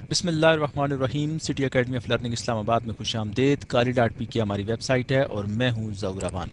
بسم اللہ الرحمن الرحیم. سٹی اکیڈمی آف لرننگ اسلام آباد میں خوش آمدید. کاری ڈاٹ پی کی ہماری ویب سائٹ ہے اور میں ہوں ظہور امان.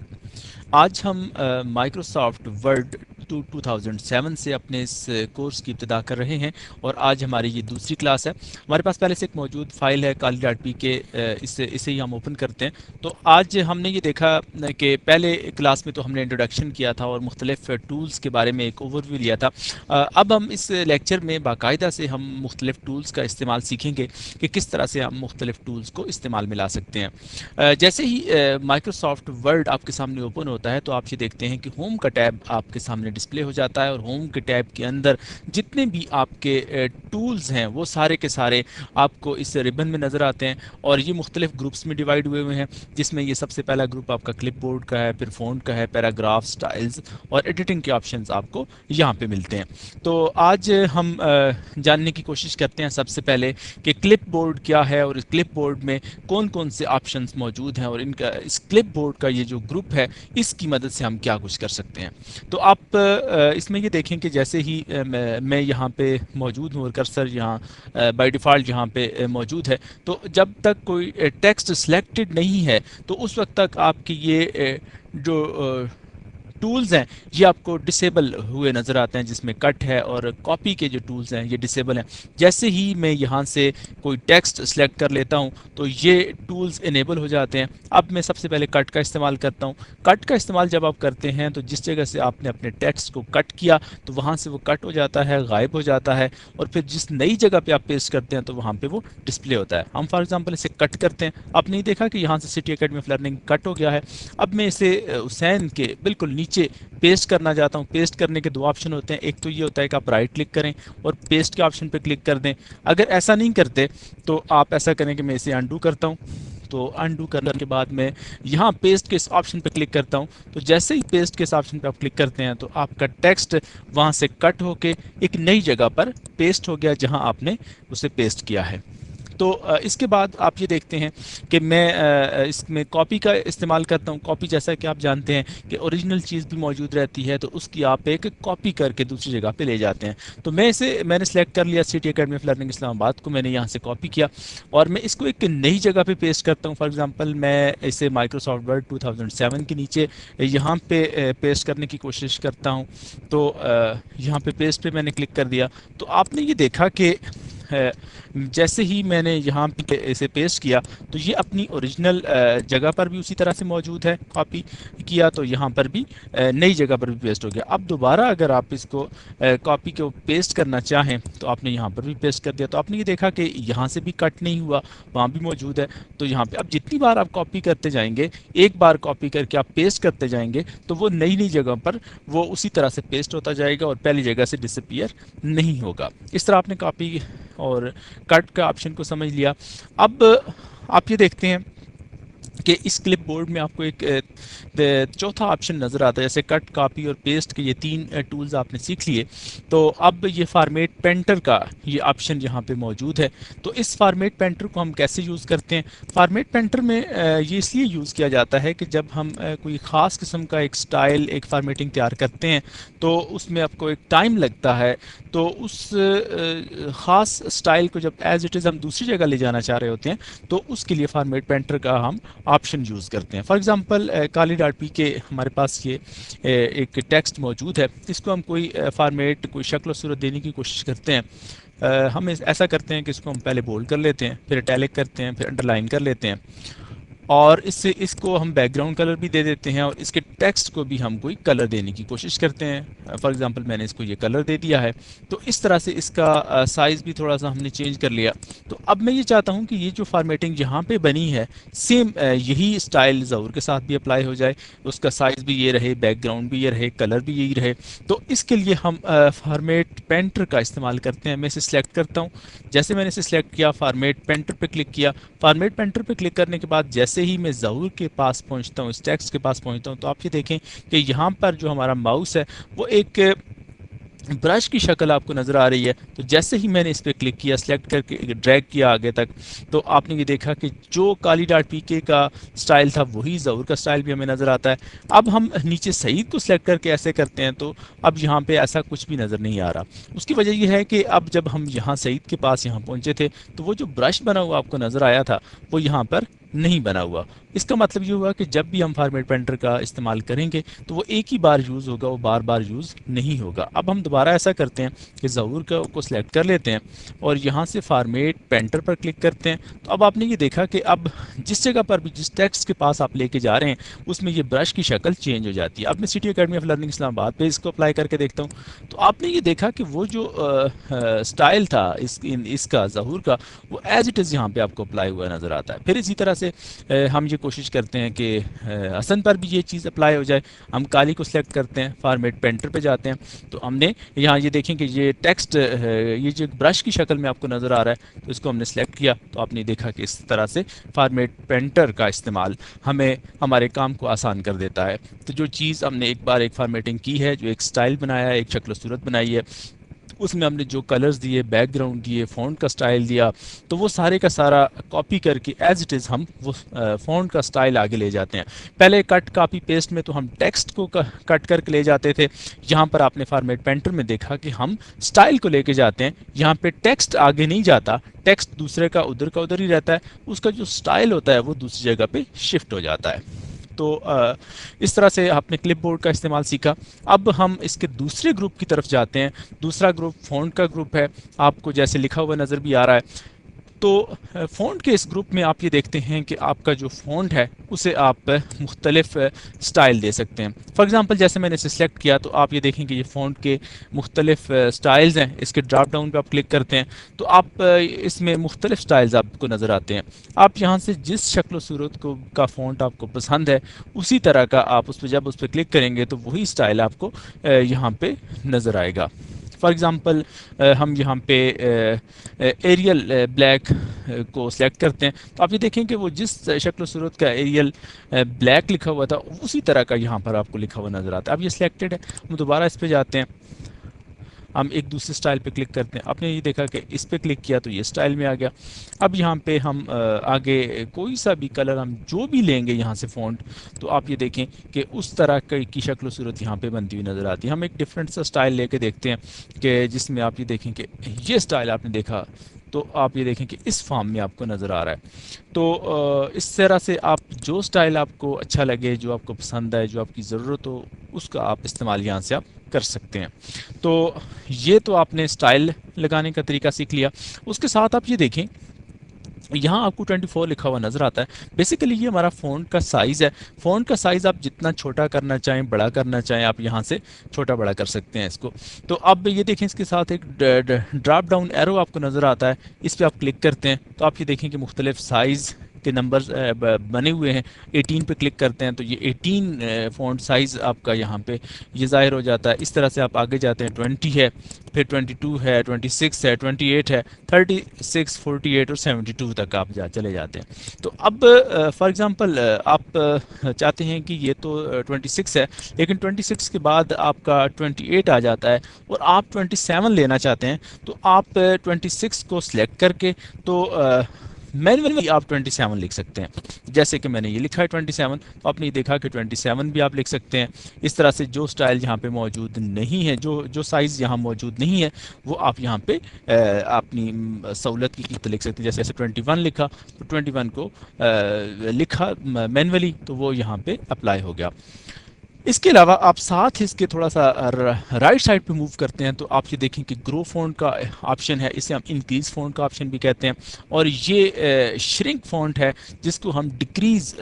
آج ہم مائکروسافٹ ورڈ 2007 سے اپنے اس کورس کی ابتدا کر رہے ہیں اور آج ہماری یہ دوسری کلاس ہے. ہمارے پاس پہلے سے ایک موجود فائل ہے کالی ڈاٹ پی کے, اسے ہی ہم اوپن کرتے ہیں. تو آج ہم نے یہ دیکھا کہ پہلے کلاس میں تو ہم نے انٹروڈکشن کیا تھا اور مختلف ٹولز کے بارے میں ایک اوور ویو لیا تھا. اب ہم اس لیکچر میں باقاعدہ سے ہم مختلف ٹولز کا استعمال سیکھیں گے کہ کس طرح سے ہم مختلف ٹولز کو استعمال میں لا سکتے ہیں. جیسے ہی مائکروسافٹ ورڈ آپ کے سامنے اوپن ہوتا ہے تو آپ یہ دیکھتے ہیں کہ ہوم کا ٹیب آپ کے سامنے ڈسپلے ہو جاتا ہے اور ہوم کے ٹیب کے اندر جتنے بھی آپ کے ٹولز ہیں وہ سارے کے سارے آپ کو اس ربن میں نظر آتے ہیں اور یہ مختلف گروپس میں ڈیوائیڈ ہوئے ہیں, جس میں یہ سب سے پہلا گروپ آپ کا کلپ بورڈ کا ہے, پھر فونٹ کا ہے, پیراگراف, سٹائلز اور ایڈیٹنگ کے آپشنز آپ کو یہاں پہ ملتے ہیں. تو آج ہم جاننے کی کوشش کرتے ہیں سب سے پہلے کہ کلپ بورڈ کیا ہے اور اس کلپ بورڈ میں کون کون سے آپشنز موجود ہیں اور ان کا اس کلپ بورڈ کا یہ جو گروپ ہے اس کی مدد سے ہم کیا کچھ کر سکتے ہیں. تو آپ اس میں یہ دیکھیں کہ جیسے ہی میں یہاں پہ موجود ہوں اور کرسر یہاں بائی ڈیفالٹ یہاں پہ موجود ہے, تو جب تک کوئی ٹیکسٹ سلیکٹڈ نہیں ہے تو اس وقت تک آپ کی یہ جو ٹولز ہیں یہ آپ کو ڈسیبل ہوئے نظر آتے ہیں, جس میں کٹ ہے اور کاپی کے جو ٹولز ہیں یہ ڈسیبل ہیں. جیسے ہی میں یہاں سے کوئی ٹیکسٹ سلیکٹ کر لیتا ہوں تو یہ ٹولز انیبل ہو جاتے ہیں. اب میں سب سے پہلے کٹ کا استعمال کرتا ہوں. کٹ کا استعمال جب آپ کرتے ہیں تو جس جگہ سے آپ نے اپنے ٹیکسٹ کو کٹ کیا تو وہاں سے وہ کٹ ہو جاتا ہے, غائب ہو جاتا ہے, اور پھر جس نئی جگہ پہ آپ پیسٹ کرتے ہیں تو وہاں پہ وہ ڈسپلے ہوتا ہے. ہم فار ایگزامپل اسے کٹ کرتے ہیں, آپ نے دیکھا کہ یہاں سے سٹی اکیڈمی آف لرننگ کٹ ہو گیا ہے. اب میں اسے حسین کے بالکل نیچے پیسٹ کرنا چاہتا ہوں. پیسٹ کرنے کے دو آپشن ہوتے ہیں, ایک تو یہ ہوتا ہے کہ آپ رائٹ کلک کریں اور پیسٹ کے آپشن پہ کلک کر دیں. اگر ایسا نہیں کرتے تو آپ ایسا کریں کہ میں اسے انڈو کرتا ہوں. تو انڈو کرنے کے بعد میں یہاں پیسٹ کے اس آپشن پہ کلک کرتا ہوں. تو جیسے ہی پیسٹ کے اس آپشن پہ آپ کلک کرتے ہیں تو آپ کا ٹیکسٹ وہاں سے کٹ ہو کے ایک نئی جگہ پر پیسٹ ہو گیا جہاں آپ نے اسے پیسٹ کیا ہے. تو اس کے بعد آپ یہ دیکھتے ہیں کہ میں اس میں کاپی کا استعمال کرتا ہوں. کاپی جیسا کہ آپ جانتے ہیں کہ اوریجنل چیز بھی موجود رہتی ہے تو اس کی آپ ایک کاپی کر کے دوسری جگہ پہ لے جاتے ہیں. تو میں نے سلیکٹ کر لیا سٹی اکیڈمی آف لرننگ اسلام آباد کو, میں نے یہاں سے کاپی کیا اور میں اس کو ایک نئی جگہ پہ پیسٹ کرتا ہوں. فار ایگزامپل میں اسے مائکروسافٹ ورڈ 2007 کے نیچے یہاں پہ پیسٹ کرنے کی کوشش کرتا ہوں. تو یہاں پہ پیسٹ پہ میں نے کلک کر دیا. تو آپ نے یہ دیکھا کہ جیسے ہی میں نے یہاں پہ اسے پیسٹ کیا تو یہ اپنی اوریجنل جگہ پر بھی اسی طرح سے موجود ہے. کاپی کیا تو یہاں پر بھی نئی جگہ پر بھی پیسٹ ہو گیا. اب دوبارہ اگر آپ اس کو کاپی کو پیسٹ کرنا چاہیں تو آپ نے یہاں پر بھی پیسٹ کر دیا. تو آپ نے یہ دیکھا کہ یہاں سے بھی کٹ نہیں ہوا, وہاں بھی موجود ہے. تو یہاں پہ اب جتنی بار آپ کاپی کرتے جائیں گے, ایک بار کاپی کر کے آپ پیسٹ کرتے جائیں گے تو وہ نئی نئی جگہ پر وہ اسی طرح سے پیسٹ ہوتا جائے گا اور پہلی جگہ سے ڈسپیئر نہیں ہوگا. اس طرح آپ نے کاپی اور کٹ کا آپشن کو سمجھ لیا. اب آپ یہ دیکھتے ہیں کہ اس کلپ بورڈ میں آپ کو ایک چوتھا آپشن نظر آتا ہے. جیسے کٹ, کاپی اور پیسٹ کے یہ تین ٹولز آپ نے سیکھ لیے, تو اب یہ فارمیٹ پینٹر کا یہ آپشن یہاں پہ موجود ہے. تو اس فارمیٹ پینٹر کو ہم کیسے یوز کرتے ہیں؟ فارمیٹ پینٹر میں یہ اس لیے یوز کیا جاتا ہے کہ جب ہم کوئی خاص قسم کا ایک سٹائل, ایک فارمیٹنگ تیار کرتے ہیں تو اس میں آپ کو ایک ٹائم لگتا ہے. تو اس خاص سٹائل کو جب ایز اٹ از ہم دوسری جگہ لے جانا چاہ رہے ہوتے ہیں تو اس کے لیے فارمیٹ پینٹر کا ہم آپشن یوز کرتے ہیں. For example Kali dot P کے ہمارے پاس یہ ایک ٹیکسٹ موجود ہے. اس کو ہم کوئی فارمیٹ, کوئی شکل و صورت دینے کی کوشش کرتے ہیں. ہم ایسا کرتے ہیں کہ اس کو ہم پہلے بولڈ کر لیتے ہیں, پھر اٹیلک کرتے ہیں, پھر انڈر لائن کر لیتے ہیں اور اس کو ہم بیک گراؤنڈ کلر بھی دے دیتے ہیں اور اس کے ٹیکسٹ کو بھی ہم کوئی کلر دینے کی کوشش کرتے ہیں. فار ایگزامپل میں نے اس کو یہ کلر دے دیا ہے. تو اس طرح سے اس کا سائز بھی تھوڑا سا ہم نے چینج کر لیا. تو اب میں یہ چاہتا ہوں کہ یہ جو فارمیٹنگ یہاں پہ بنی ہے سیم یہی اسٹائل ظہور کے ساتھ بھی اپلائی ہو جائے, اس کا سائز بھی یہ رہے, بیک گراؤنڈ بھی یہ رہے, کلر بھی یہی رہے. تو اس کے لیے ہم فارمیٹ پینٹر کا استعمال کرتے ہیں. میں اسے سلیکٹ کرتا ہوں. جیسے میں نے اسے سلیکٹ کیا, فارمیٹ پینٹر پہ کلک کیا. فارمیٹ پینٹر پہ کلک کرنے کے بعد جیسے ہی میں ظہور کے پاس پہنچتا ہوں, اس ٹیکسٹ کے پاس پہنچتا ہوں, تو آپ یہ دیکھیں کہ یہاں پر جو ہمارا ماؤس ہے وہ ایک برش کی شکل آپ کو نظر آ رہی ہے، تو جیسے ہی میں نے اس پہ کلک کیا، سلیکٹ کر کے ڈریگ کیا آگے تک، تو آپ نے یہ دیکھا کہ جو کالی ڈاٹ پی کے کا سٹائل تھا وہی ظہور کا سٹائل بھی ہمیں نظر آتا ہے۔ اب ہم نیچے سعید کو سلیکٹ کر کے ایسے کرتے ہیں تو اب یہاں پہ ایسا کچھ بھی نظر نہیں آ رہا۔ اس کی وجہ یہ ہے کہ اب جب ہم یہاں سعید کے پاس یہاں پہنچے تھے تو وہ جو برش بنا ہوا آپ کو نظر آیا تھا وہ یہاں پر نہیں بنا ہوا۔ اس کا مطلب یہ ہوا کہ جب بھی ہم فارمیٹ پینٹر کا استعمال کریں گے تو وہ ایک ہی بار یوز ہوگا، وہ بار بار یوز نہیں ہوگا۔ اب ہم دوبارہ ایسا کرتے ہیں کہ ظہور کو سلیکٹ کر لیتے ہیں اور یہاں سے فارمیٹ پینٹر پر کلک کرتے ہیں، تو اب آپ نے یہ دیکھا کہ اب جس جگہ پر بھی جس ٹیکسٹ کے پاس آپ لے کے جا رہے ہیں اس میں یہ برش کی شکل چینج ہو جاتی ہے۔ اب میں سٹی اکیڈمی آف لرننگ اسلام آباد پہ اس کو اپلائی کر کے دیکھتا ہوں، تو آپ نے یہ دیکھا کہ وہ جو سٹائل تھا اس کا ظہور کا، وہ ایز اٹ از یہاں پہ آپ کو اپلائی ہوا نظر آتا ہے۔ پھر اسی طرح سے ہم یہ کوشش کرتے ہیں کہ حسن پر بھی یہ چیز اپلائی ہو جائے۔ ہم کالی کو سلیکٹ کرتے ہیں، فارمیٹ پینٹر پہ جاتے ہیں، تو ہم نے یہاں یہ دیکھیں کہ یہ ٹیکسٹ یہ جو برش کی شکل میں آپ کو نظر آ رہا ہے تو اس کو ہم نے سلیکٹ کیا، تو آپ نے دیکھا کہ اس طرح سے فارمیٹ پینٹر کا استعمال ہمیں ہمارے کام کو آسان کر دیتا ہے۔ تو جو چیز ہم نے ایک بار ایک فارمیٹنگ کی ہے، جو ایک سٹائل بنایا ہے، ایک شکل و صورت بنائی ہے، اس میں ہم نے جو کلرز دیے، بیک گراؤنڈ دیے، فونٹ کا سٹائل دیا، تو وہ سارے کا سارا کاپی کر کے ایز اٹ از ہم وہ فونٹ کا سٹائل آگے لے جاتے ہیں۔ پہلے کٹ کاپی پیسٹ میں تو ہم ٹیکسٹ کو کٹ کر کے لے جاتے تھے، یہاں پر آپ نے فارمیٹ پینٹر میں دیکھا کہ ہم سٹائل کو لے کے جاتے ہیں، یہاں پہ ٹیکسٹ آگے نہیں جاتا، ٹیکسٹ دوسرے کا ادھر ہی رہتا ہے، اس کا جو سٹائل ہوتا ہے وہ دوسری جگہ پہ شفٹ ہو جاتا ہے۔ تو اس طرح سے آپ نے کلپ بورڈ کا استعمال سیکھا۔ اب ہم اس کے دوسرے گروپ کی طرف جاتے ہیں۔ دوسرا گروپ فونٹ کا گروپ ہے، آپ کو جیسے لکھا ہوا نظر بھی آ رہا ہے۔ تو فونٹ کے اس گروپ میں آپ یہ دیکھتے ہیں کہ آپ کا جو فونٹ ہے اسے آپ مختلف سٹائل دے سکتے ہیں۔ فار ایگزامپل جیسے میں نے اسے سلیکٹ کیا تو آپ یہ دیکھیں کہ یہ فونٹ کے مختلف سٹائلز ہیں، اس کے ڈراپ ڈاؤن پہ آپ کلک کرتے ہیں تو آپ اس میں مختلف سٹائلز آپ کو نظر آتے ہیں۔ آپ یہاں سے جس شکل و صورت کو کا فونٹ آپ کو پسند ہے اسی طرح کا آپ اس پہ جب اس پہ کلک کریں گے تو وہی سٹائل آپ کو یہاں پہ نظر آئے گا۔ فار ایگزامپل ہم یہاں پہ ایریل بلیک کو سلیکٹ کرتے ہیں تو آپ یہ دیکھیں کہ وہ جس شکل و صورت کا ایریل بلیک لکھا ہوا تھا اسی طرح کا یہاں پر آپ کو لکھا ہوا نظر آتا ہے۔ اب یہ سلیکٹڈ ہے، ہم دوبارہ اس پہ جاتے ہیں، ہم ایک دوسرے سٹائل پہ کلک کرتے ہیں، آپ نے یہ دیکھا کہ اس پہ کلک کیا تو یہ سٹائل میں آ گیا۔ اب یہاں پہ ہم آگے کوئی سا بھی کلر ہم جو بھی لیں گے یہاں سے فونٹ، تو آپ یہ دیکھیں کہ اس طرح کی شکل و صورت یہاں پہ بنتی ہوئی نظر آتی ہے۔ ہم ایک ڈفرینٹ سا سٹائل لے کے دیکھتے ہیں کہ جس میں آپ یہ دیکھیں کہ یہ سٹائل آپ نے دیکھا تو آپ یہ دیکھیں کہ اس فارم میں آپ کو نظر آ رہا ہے۔ تو اس طرح سے آپ جو سٹائل آپ کو اچھا لگے، جو آپ کو پسند ہے، جو آپ کی ضرورت ہو، اس کا آپ استعمال یہاں سے آپ کر سکتے ہیں۔ تو یہ تو آپ نے سٹائل لگانے کا طریقہ سیکھ لیا۔ اس کے ساتھ آپ یہ دیکھیں یہاں آپ کو 24 لکھا ہوا نظر آتا ہے، بیسیکلی یہ ہمارا فونٹ کا سائز ہے۔ فونٹ کا سائز آپ جتنا چھوٹا کرنا چاہیں، بڑا کرنا چاہیں، آپ یہاں سے چھوٹا بڑا کر سکتے ہیں اس کو۔ تو اب یہ دیکھیں اس کے ساتھ ایک ڈراپ ڈاؤن ایرو آپ کو نظر آتا ہے، اس پہ آپ کلک کرتے ہیں تو آپ یہ دیکھیں کہ مختلف سائز کے نمبرز بنے ہوئے ہیں۔ 18 پہ کلک کرتے ہیں تو یہ 18 فونٹ سائز آپ کا یہاں پہ یہ ظاہر ہو جاتا ہے۔ اس طرح سے آپ آگے جاتے ہیں، 20 ہے، پھر 22 ہے، 26 ہے، 28 ہے، 36، 48 اور 72 تک آپ چلے جاتے ہیں۔ تو اب فار ایگزامپل آپ چاہتے ہیں کہ یہ تو 26 ہے لیکن 26 کے بعد آپ کا 28 آ جاتا ہے اور آپ 27 لینا چاہتے ہیں، تو آپ 26 کو سلیکٹ کر کے تو مینولی آپ 27 لکھ سکتے ہیں۔ جیسے کہ میں نے یہ لکھا ہے 27، تو آپ نے یہ دیکھا کہ 27 بھی آپ لکھ سکتے ہیں۔ اس طرح سے جو سٹائل یہاں پہ موجود نہیں ہے، جو سائز یہاں موجود نہیں ہے، وہ آپ یہاں پہ اپنی سہولت کی لکھ سکتے ہیں۔ جیسے 21 لکھا تو 21 کو لکھا مینولی تو وہ یہاں پہ اپلائی ہو گیا۔ اس کے علاوہ آپ ساتھ اس کے تھوڑا سا رائٹ سائڈ پہ موو کرتے ہیں تو آپ یہ دیکھیں کہ گرو فونٹ کا آپشن ہے، اسے ہم انکریز فونٹ کا آپشن بھی کہتے ہیں، اور یہ شرنک فونٹ ہے جس کو ہم ڈکریز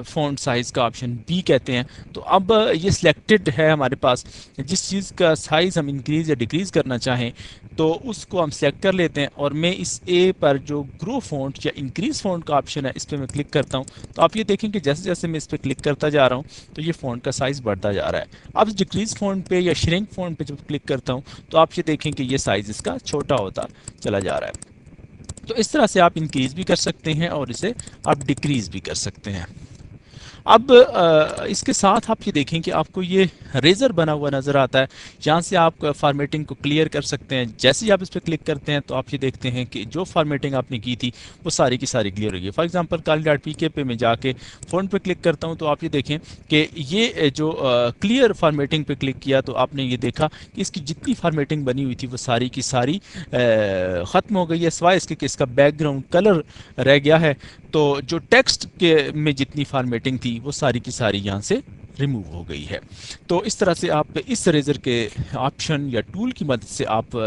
فونٹ سائز کا آپشن بھی کہتے ہیں۔ تو اب یہ سلیکٹڈ ہے ہمارے پاس، جس چیز کا سائز ہم انکریز یا ڈکریز کرنا چاہیں تو اس کو ہم سلیکٹ کر لیتے ہیں، اور میں اس اے پر جو گرو فونٹ یا انکریز فونٹ کا آپشن ہے اس پہ میں کلک کرتا ہوں، تو آپ یہ دیکھیں کہ جیسے جیسے میں اس پہ کلک کرتا جا رہا ہوں تو یہ فونٹ کا سائز بڑھتا جا رہا ہے۔ اب ڈکریز فونٹ پہ یا شرنک فونٹ پہ جب کلک کرتا ہوں تو آپ یہ دیکھیں کہ یہ سائز اس کا چھوٹا ہوتا چلا جا رہا ہے۔ تو اس طرح سے آپ انکریز بھی کر سکتے ہیں اور اسے آپ ڈکریز بھی کر سکتے ہیں۔ اب اس کے ساتھ آپ یہ دیکھیں کہ آپ کو یہ ریزر بنا ہوا نظر آتا ہے، جہاں سے آپ فارمیٹنگ کو کلیئر کر سکتے ہیں۔ جیسے ہی آپ اس پہ کلک کرتے ہیں تو آپ یہ دیکھتے ہیں کہ جو فارمیٹنگ آپ نے کی تھی وہ ساری کی ساری کلیئر ہوگی۔ For example Kali dot P کے پہ میں جا کے فونٹ پہ کلک کرتا ہوں تو آپ یہ دیکھیں کہ یہ جو کلیئر فارمیٹنگ پہ کلک کیا تو آپ نے یہ دیکھا کہ اس کی جتنی فارمیٹنگ بنی ہوئی تھی وہ ساری کی ساری ختم ہو گئی ہے، سوائے اس کے کہ اس کا بیک گراؤنڈ کلر رہ گیا ہے۔ تو جو ٹیکسٹ کے میں جتنی فارمیٹنگ تھی وہ ساری کی ساری یہاں سے ریموو ہو گئی ہے۔ تو اس طرح سے آپ اس ریزر کے آپشن یا ٹول کی مدد سے آپ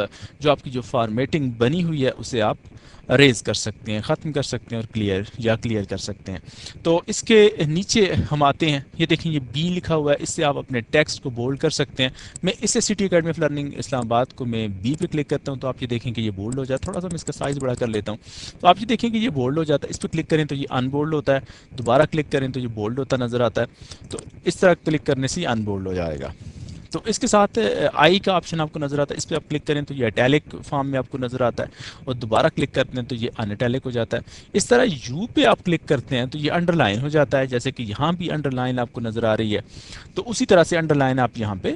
جو آپ کی جو فارمیٹنگ بنی ہوئی ہے اسے آپ ریز کر سکتے ہیں، ختم کر سکتے ہیں اور کلیئر کر سکتے ہیں۔ تو اس کے نیچے ہم آتے ہیں، یہ دیکھیں یہ بی لکھا ہوا ہے، اس سے آپ اپنے ٹیکسٹ کو بولڈ کر سکتے ہیں۔ میں اسے سٹی اکیڈمی آف لرننگ اسلام آباد کو میں بی پہ کلک کرتا ہوں تو آپ یہ دیکھیں کہ یہ بولڈ ہو جاتا ہے۔ تھوڑا سا میں اس کا سائز بڑا کر لیتا ہوں تو آپ یہ دیکھیں کہ یہ بولڈ ہو جاتا ہے۔ اس پہ کلک کریں تو یہ ان بولڈ ہوتا ہے، دوبارہ کلک کریں تو یہ بولڈ ہوتا نظر آتا ہے۔ تو اس طرح کلک کرنے سے یہ ان بولڈ ہو جائے گا۔ تو اس کے ساتھ آئی کا آپشن آپ کو نظر آتا ہے، اس پہ آپ کلک کریں تو یہ اٹیلک فارم میں آپ کو نظر آتا ہے، اور دوبارہ کلک کرتے ہیں تو یہ ان اٹیلک ہو جاتا ہے۔ اس طرح یو پہ آپ کلک کرتے ہیں تو یہ انڈر لائن ہو جاتا ہے، جیسے کہ یہاں بھی انڈر لائن آپ کو نظر آ رہی ہے، تو اسی طرح سے انڈر لائن آپ یہاں پہ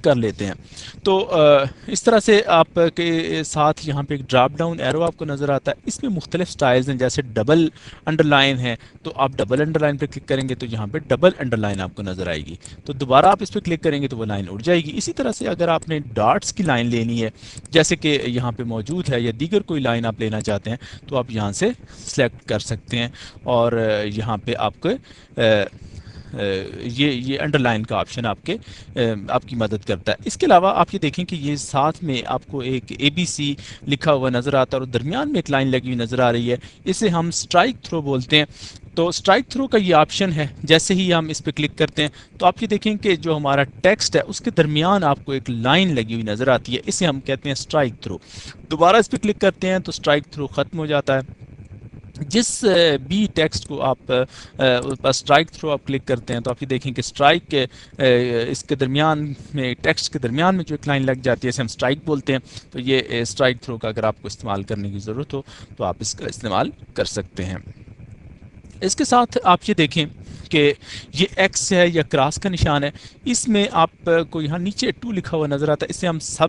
کر لیتے ہیں۔ تو اس طرح سے آپ کے ساتھ یہاں پہ ایک ڈراپ ڈاؤن ایرو آپ کو نظر آتا ہے، اس میں مختلف سٹائلز ہیں، جیسے ڈبل انڈر لائن ہے تو آپ ڈبل انڈر لائن پہ کلک کریں گے تو یہاں پہ ڈبل انڈر لائن آپ کو نظر آئے گی، تو دوبارہ آپ اس پہ کلک کریں گے تو وہ لائن اڑ جائے گی۔ اسی طرح سے اگر آپ نے ڈاٹس کی لائن لینی ہے جیسے کہ یہاں پہ موجود ہے، یا دیگر کوئی لائن آپ لینا چاہتے ہیں تو آپ یہاں سے سلیکٹ کر سکتے ہیں، اور یہاں پہ آپ کو یہ انڈر لائن کا آپشن آپ کی مدد کرتا ہے۔ اس کے علاوہ آپ یہ دیکھیں کہ یہ ساتھ میں آپ کو ایک اے بی سی لکھا ہوا نظر آتا ہے اور درمیان میں ایک لائن لگی ہوئی نظر آ رہی ہے، اسے ہم اسٹرائک تھرو بولتے ہیں۔ تو اسٹرائک تھرو کا یہ آپشن ہے، جیسے ہی ہم اس پہ کلک کرتے ہیں تو آپ یہ دیکھیں کہ جو ہمارا ٹیکسٹ ہے اس کے درمیان آپ کو ایک لائن لگی ہوئی نظر آتی ہے، اسے ہم کہتے ہیں اسٹرائک تھرو۔ دوبارہ اس پہ کلک کرتے ہیں تو اسٹرائک تھرو ختم ہو جاتا ہے۔ جس بھی ٹیکسٹ کو آپ اسٹرائک تھرو آپ کلک کرتے ہیں تو آپ یہ دیکھیں کہ اسٹرائک کے اس کے درمیان میں ٹیکسٹ کے درمیان میں جو ایک لائن لگ جاتی ہے اسے ہم اسٹرائک بولتے ہیں۔ تو یہ اسٹرائک تھرو کا اگر آپ کو استعمال کرنے کی ضرورت ہو تو آپ اس کا استعمال کر سکتے ہیں۔ اس کے ساتھ آپ یہ دیکھیں کہ یہ ایکس ہے یا کراس کا نشان ہے، اس میں آپ کو یہاں نیچے 2 لکھا ہوا نظر آتا ہے، اسے ہم سب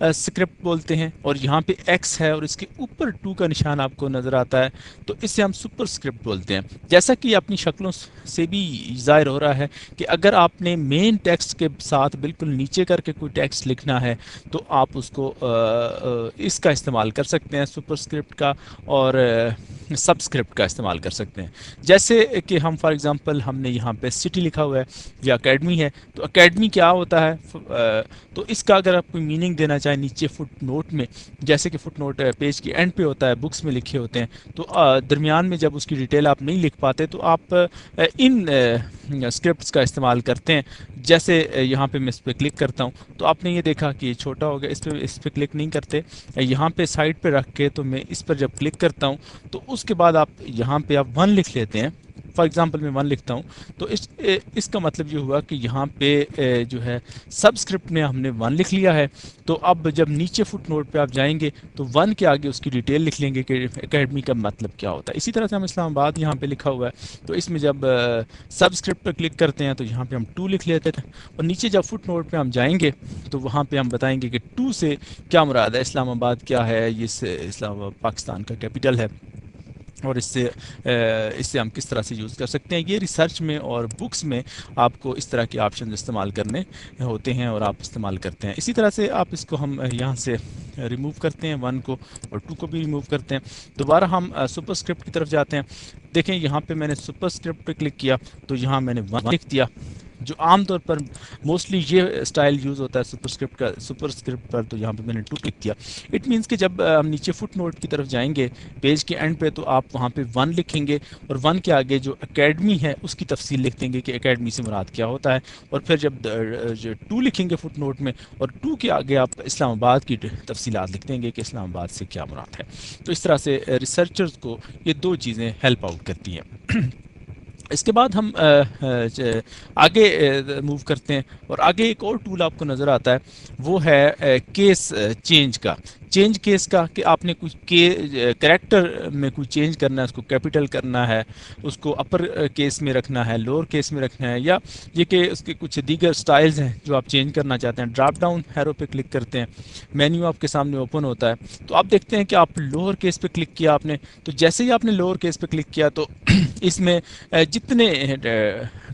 اسکرپٹ بولتے ہیں، اور یہاں پہ ایکس ہے اور اس کے اوپر 2 کا نشان آپ کو نظر آتا ہے تو اسے ہم سپر اسکرپٹ بولتے ہیں۔ جیسا کہ اپنی شکلوں سے بھی ظاہر ہو رہا ہے کہ اگر آپ نے مین ٹیکسٹ کے ساتھ بالکل نیچے کر کے کوئی ٹیکسٹ لکھنا ہے تو آپ اس کو اس کا استعمال کر سکتے ہیں، سپر اسکرپٹ کا اور سب اسکرپٹ کا استعمال کر سکتے ہیں۔ جیسے کہ ہم فار ایگزامپل ہم نے یہاں پہ سٹی لکھا ہوا ہے یا اکیڈمی ہے، تو اکیڈمی کیا ہوتا ہے، تو اس کا اگر آپ کوئی میننگ دینا چاہیں نیچے فٹ نوٹ میں، جیسے کہ فٹ نوٹ پیج کے اینڈ پہ ہوتا ہے، بکس میں لکھے ہوتے ہیں، تو درمیان میں جب اس کی ڈیٹیل آپ نہیں لکھ پاتے تو آپ ان اسکرپٹس کا استعمال کرتے ہیں۔ جیسے یہاں پہ میں اس پہ کلک کرتا ہوں تو آپ نے یہ دیکھا کہ یہ چھوٹا ہو گیا، اس پہ کلک نہیں کرتے، یہاں پہ سائڈ پہ رکھ کے تو میں اس پر جب کلک کرتا ہوں تو اس کے بعد آپ یہاں پہ آپ 1 لکھ لیتے ہیں۔ فار ایگزامپل میں 1 لکھتا ہوں تو اس کا مطلب یہ ہوا کہ یہاں پہ جو ہے سب اسکرپٹ میں ہم نے 1 لکھ لیا ہے، تو اب جب نیچے فٹ نوٹ پہ آپ جائیں گے تو 1 کے آگے اس کی ڈیٹیل لکھ لیں گے کہ اکیڈمی کا مطلب کیا ہوتا ہے۔ اسی طرح سے ہم اسلام آباد یہاں پہ لکھا ہوا ہے تو اس میں جب سب اسکرپٹ پہ کلک کرتے ہیں تو یہاں پہ ہم 2 لکھ لیتے تھے، اور نیچے جب فٹ نوٹ پہ ہم جائیں گے تو وہاں پہ ہم بتائیں گے کہ 2 سے کیا مراد ہے، اسلام آباد کیا ہے، یہ اسلام آباد پاکستان کا کیپٹل ہے، اور اس سے ہم کس طرح سے یوز کر سکتے ہیں۔ یہ ریسرچ میں اور بکس میں آپ کو اس طرح کے آپشن استعمال کرنے ہوتے ہیں اور آپ استعمال کرتے ہیں۔ اسی طرح سے آپ اس کو ہم یہاں سے ریموو کرتے ہیں، 1 کو اور 2 کو بھی ریموو کرتے ہیں۔ دوبارہ ہم سپر اسکرپٹ کی طرف جاتے ہیں، دیکھیں یہاں پہ میں نے سپر اسکرپٹ پہ کلک کیا تو یہاں میں نے 1 لکھ دیا، جو عام طور پر موسٹلی یہ اسٹائل یوز ہوتا ہے سپر اسکرپٹ پر، تو یہاں پہ میں نے 2 کلک کیا۔ اٹ مینس کہ جب ہم نیچے فٹ نوٹ کی طرف جائیں گے پیج کے اینڈ پہ تو آپ وہاں پہ 1 لکھیں گے، اور 1 کے آگے جو اکیڈمی ہے اس کی تفصیل لکھ دیں گے کہ اکیڈمی سے مراد کیا ہوتا ہے، اور پھر جب 2 لکھیں گے فٹ نوٹ میں اور 2 کے آگے آپ اسلام آباد کی تفصیلات لکھ دیں گے کہ اسلام آباد سے کیا مراد ہے۔ تو اس طرح سے ریسرچرز کو یہ 2 چیزیں ہیلپ آؤٹ کرتی ہیں۔ اس کے بعد ہم آگے موو کرتے ہیں، اور آگے ایک اور ٹول آپ کو نظر آتا ہے، وہ ہے کیس چینج کا۔ چینج کیس کا کہ آپ نے کچھ کریکٹر میں کوئی چینج کرنا ہے، اس کو کیپٹل کرنا ہے، اس کو اپر کیس میں رکھنا ہے، لوور کیس میں رکھنا ہے، یا یہ کہ اس کے کچھ دیگر سٹائلز ہیں جو آپ چینج کرنا چاہتے ہیں، ڈراپ ڈاؤن ایرو پہ کلک کرتے ہیں، مینیو آپ کے سامنے اوپن ہوتا ہے، تو آپ دیکھتے ہیں کہ آپ لوور کیس پہ کلک کیا آپ نے، تو جیسے ہی آپ نے لوور کیس پہ کلک کیا تو اس میں جتنے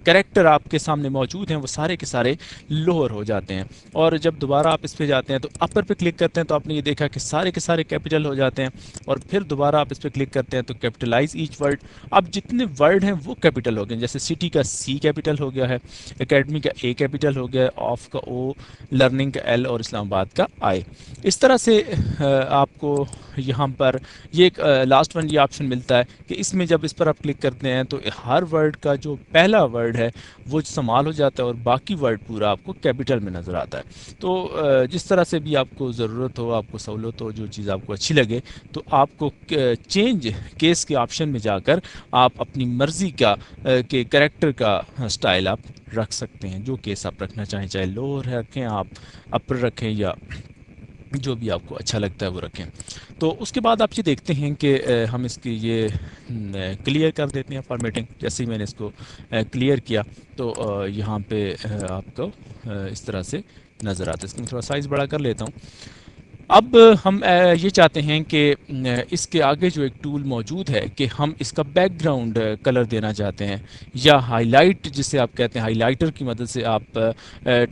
کریکٹر آپ کے سامنے موجود ہیں وہ سارے کے سارے لوور ہو جاتے ہیں، اور جب دوبارہ آپ اس پہ جاتے ہیں تو اپر پہ کلک کرتے ہیں تو آپ نے یہ دیکھا کہ سارے کے سارے کیپٹل ہو جاتے ہیں، اور پھر دوبارہ آپ اس پہ کلک کرتے ہیں تو کیپٹلائز ایچ ورڈ، اب جتنے ورڈ ہیں وہ کیپٹل ہو گئے، جیسے سٹی کا سی کیپٹل ہو گیا ہے، اکیڈمی کا اے کیپٹل ہو گیا ہے، آف کا او، لرننگ کا ایل، اور اسلام آباد کا آئی۔ اس طرح سے آپ کو یہاں پر یہ ایک لاسٹ ون یہ آپشن ملتا ہے کہ اس میں جب اس پر آپ کلک کرتے ہیں تو ہر ورڈ کا جو پہلا ورڈ ہے وہ استعمال ہو جاتا ہے اور باقی ورڈ پورا آپ کو کیپٹل میں نظر آتا ہے۔ تو جس طرح سے بھی آپ کو ضرورت ہو، آپ کو سہولت ہو، جو چیز آپ کو اچھی لگے، تو آپ کو چینج کیس کے آپشن میں جا کر آپ اپنی مرضی کا کہ کریکٹر کا سٹائل آپ رکھ سکتے ہیں، جو کیس آپ رکھنا چاہیں، چاہے لوور رکھیں، آپ اپر رکھیں، یا جو بھی آپ کو اچھا لگتا ہے وہ رکھیں۔ تو اس کے بعد آپ یہ دیکھتے ہیں کہ ہم اس کی یہ کلیئر کر دیتے ہیں فارمیٹنگ، جیسے ہی میں نے اس کو کلیئر کیا تو یہاں پہ آپ کو اس طرح سے نظر آتا ہے۔ اس کو میں تھوڑا سائز بڑا کر لیتا ہوں۔ اب ہم یہ چاہتے ہیں کہ اس کے آگے جو ایک ٹول موجود ہے کہ ہم اس کا بیک گراؤنڈ کلر دینا چاہتے ہیں، یا ہائی لائٹ جسے آپ کہتے ہیں، ہائی لائٹر کی مدد سے آپ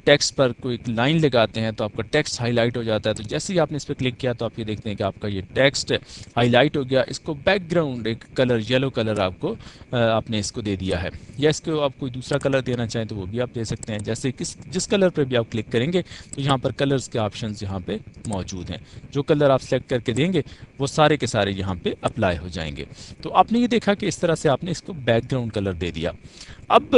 ٹیکسٹ پر کوئی ایک لائن لگاتے ہیں تو آپ کا ٹیکسٹ ہائی لائٹ ہو جاتا ہے۔ تو جیسے ہی آپ نے اس پہ کلک کیا تو آپ یہ دیکھتے ہیں کہ آپ کا یہ ٹیکسٹ ہائی لائٹ ہو گیا۔ اس کو بیک گراؤنڈ ایک کلر یلو کلر آپ نے اس کو دے دیا ہے، یا اس کو آپ کوئی دوسرا کلر دینا چاہیں تو وہ بھی آپ دے سکتے ہیں، جیسے جس کلر پہ بھی آپ کلک کریں گے تو یہاں پر کلرز کے آپشنز یہاں پہ موجود ہیں، جو کلر آپ سلیکٹ کر کے دیں گے وہ سارے کے سارے یہاں پہ اپلائی ہو جائیں گے۔ تو آپ نے یہ دیکھا کہ اس طرح سے آپ نے اس کو بیک گراؤنڈ کلر دے دیا۔ اب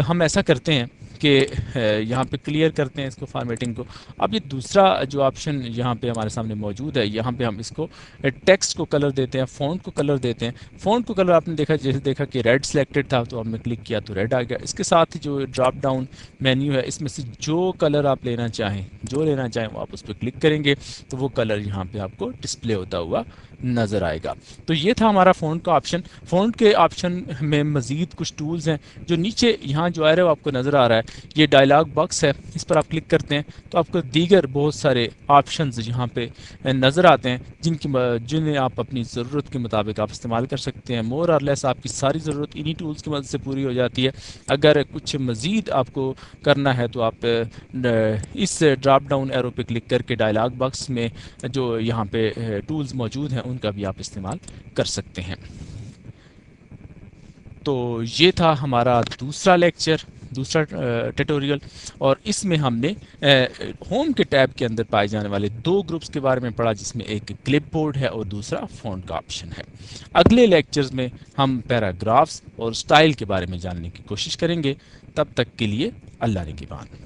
ہم ایسا کرتے ہیں کہ یہاں پہ کلیئر کرتے ہیں اس کو فارمیٹنگ کو۔ اب یہ دوسرا جو آپشن یہاں پہ ہمارے سامنے موجود ہے، یہاں پہ ہم اس کو ٹیکسٹ کو کلر دیتے ہیں، فونٹ کو کلر دیتے ہیں۔ فونٹ کو کلر آپ نے دیکھا، جیسے دیکھا کہ ریڈ سلیکٹڈ تھا تو ہم نے کلک کیا تو ریڈ آ گیا۔ اس کے ساتھ جو ڈراپ ڈاؤن مینیو ہے، اس میں سے جو کلر آپ لینا چاہیں، جو لینا چاہیں وہ آپ اس پہ کلک کریں گے تو وہ کلر یہاں پہ آپ کو ڈسپلے ہوتا ہوا نظر آئے گا۔ تو یہ تھا ہمارا فونٹ کا آپشن۔ فونٹ کے آپشن میں مزید کچھ ٹولز ہیں، جو نیچے یہاں جو ایرو آپ کو نظر آ رہا ہے، یہ ڈائلاگ باکس ہے، اس پر آپ کلک کرتے ہیں تو آپ کو دیگر بہت سارے آپشنز یہاں پہ نظر آتے ہیں، جنہیں آپ اپنی ضرورت کے مطابق آپ استعمال کر سکتے ہیں۔ مور اور لیس آپ کی ساری ضرورت انہی ٹولز کی مدد سے پوری ہو جاتی ہے۔ اگر کچھ مزید آپ کو کرنا ہے تو آپ اس ڈراپ ڈاؤن ایرو پہ کلک کر کے ڈائلاگ باکس میں جو یہاں پہ ٹولز موجود ہیں ان کا بھی آپ استعمال کر سکتے ہیں۔ تو یہ تھا ہمارا دوسرا لیکچر، دوسرا ٹیٹوریل، اور اس میں ہم نے ہوم کے ٹیب کے اندر پائے جانے والے دو گروپس کے بارے میں پڑھا، جس میں ایک کلپ بورڈ ہے اور دوسرا فونٹ کا آپشن ہے۔ اگلے لیکچرز میں ہم پیراگرافز اور سٹائل کے بارے میں جاننے کی کوشش کریں گے۔ تب تک کے لیے اللہ نگہبان۔